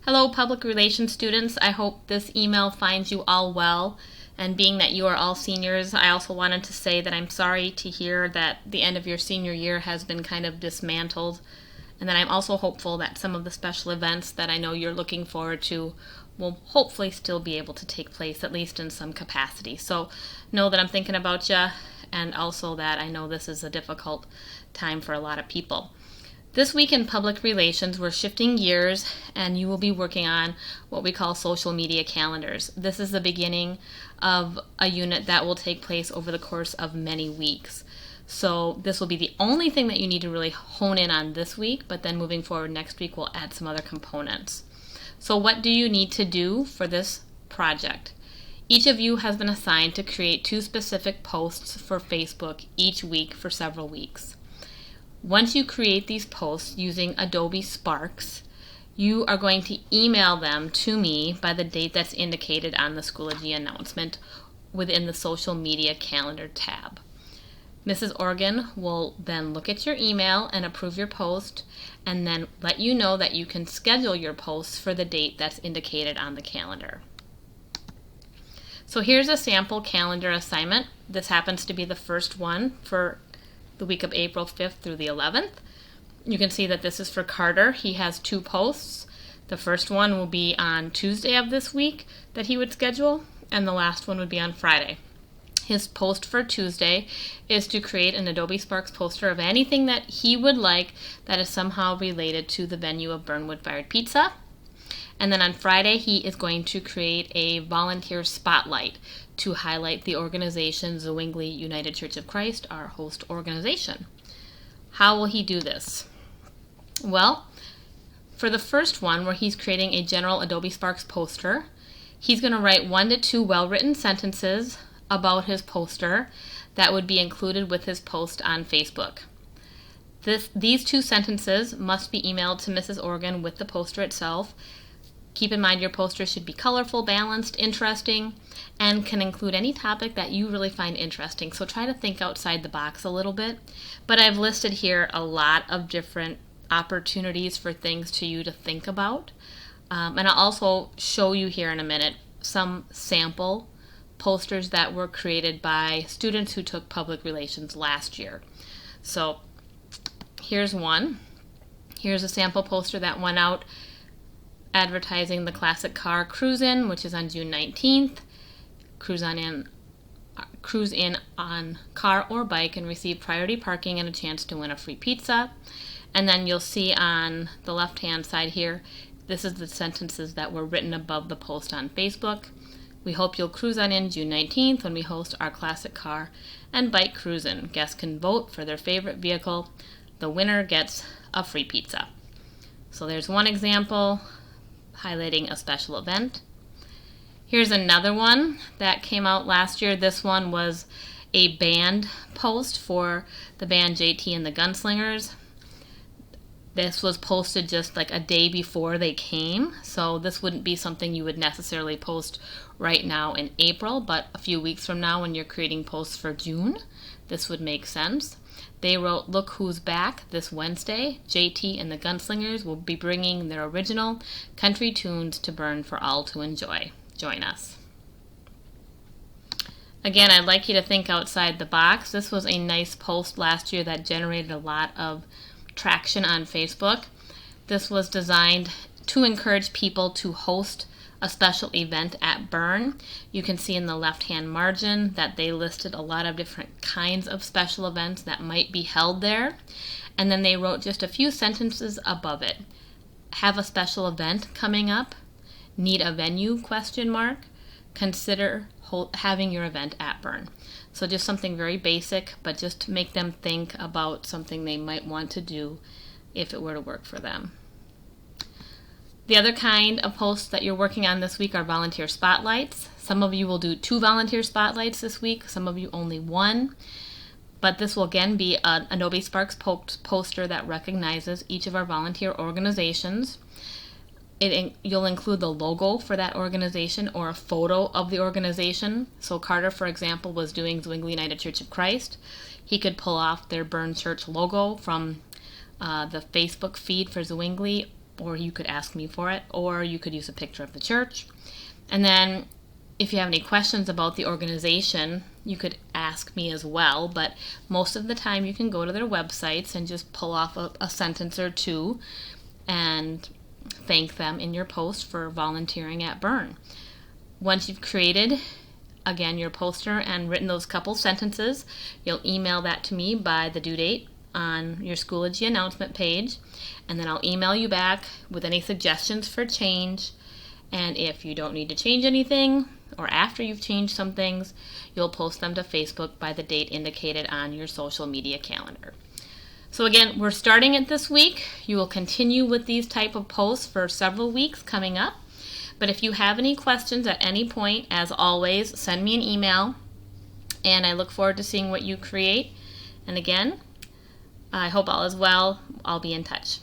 Hello, public relations students. I hope this email finds you all well. And being that you are all seniors, I also wanted to say that I'm sorry to hear that the end of your senior year has been kind of dismantled. And that I'm also hopeful that some of the special events that I know you're looking forward to will hopefully still be able to take place, at least in some capacity. So know that I'm thinking about you, and also that I know this is a difficult time for a lot of people. This week in public relations, we're shifting gears and you will be working on what we call social media calendars. This is the beginning of a unit that will take place over the course of many weeks. So this will be the only thing that you need to really hone in on this week, but then moving forward next week we'll add some other components. So what do you need to do for this project? Each of you has been assigned to create 2 specific posts for Facebook each week for several weeks. Once you create these posts using Adobe Sparks, you are going to email them to me by the date that's indicated on the Schoology announcement within the social media calendar tab. Mrs. Organ will then look at your email and approve your post, and then let you know that you can schedule your posts for the date that's indicated on the calendar. So here's a sample calendar assignment. This happens to be the first one for the week of April 5th through the 11th. You can see that this is for Carter. He has 2 posts. The first one will be on Tuesday of this week that he would schedule, and the last one would be on Friday. His post for Tuesday is to create an Adobe Sparks poster of anything that he would like that is somehow related to the venue of Burnwood Fired Pizza. And then on Friday, he is going to create a volunteer spotlight to highlight the organization Zwingli United Church of Christ, our host organization. How will he do this? Well, for the first one, where he's creating a general Adobe Sparks poster, he's going to write 1 to 2 well-written sentences about his poster that would be included with his post on Facebook. These 2 sentences must be emailed to Mrs. Organ with the poster itself. Keep in mind your poster should be colorful, balanced, interesting, and can include any topic that you really find interesting. So try to think outside the box a little bit. But I've listed here a lot of different opportunities for things to you to think about. And I'll also show you here in a minute some sample posters that were created by students who took public relations last year. So here's one. Here's a sample poster that went out advertising the classic car Cruise In, which is on June 19th. Cruise in on car or bike and receive priority parking and a chance to win a free pizza. And then you'll see on the left-hand side here, this is the sentences that were written above the post on Facebook. We hope you'll cruise on in June 19th when we host our classic car and bike cruisin'. Guests can vote for their favorite vehicle. The winner gets a free pizza. So there's one example highlighting a special event. Here's another one that came out last year. This one was a band post for the band JT and the Gunslingers. This was posted just like a day before they came, so this wouldn't be something you would necessarily post right now in April, but a few weeks from now when you're creating posts for June, this would make sense. They wrote, "Look who's back this Wednesday. JT and the Gunslingers will be bringing their original country tunes to burn for all to enjoy. Join us." Again, I'd like you to think outside the box. This was a nice post last year that generated a lot of traction on Facebook. This was designed to encourage people to host a special event at Burn. You can see in the left-hand margin that they listed a lot of different kinds of special events that might be held there. And then they wrote just a few sentences above it. Have a special event coming up? Need a venue? ? Consider having your event at Burn. So just something very basic, but just to make them think about something they might want to do if it were to work for them. The other kind of posts that you're working on this week are volunteer spotlights. Some of you will do 2 volunteer spotlights this week, some of you only 1. But this will again be an Adobe Sparks poster that recognizes each of our volunteer organizations. You'll include the logo for that organization or a photo of the organization. So Carter, for example, was doing Zwingli United Church of Christ. He could pull off their Burn Church logo from the Facebook feed for Zwingli, or you could ask me for it, or you could use a picture of the church. And then if you have any questions about the organization, you could ask me as well, but most of the time you can go to their websites and just pull off a sentence or two and thank them in your post for volunteering at Bern. Once you've created, again, your poster and written those couple sentences, you'll email that to me by the due date on your Schoology announcement page, and then I'll email you back with any suggestions for change. And if you don't need to change anything, or after you've changed some things, you'll post them to Facebook by the date indicated on your social media calendar. So again, we're starting it this week. You will continue with these type of posts for several weeks coming up. But if you have any questions at any point, as always, send me an email, and I look forward to seeing what you create. And again, I hope all is well. I'll be in touch.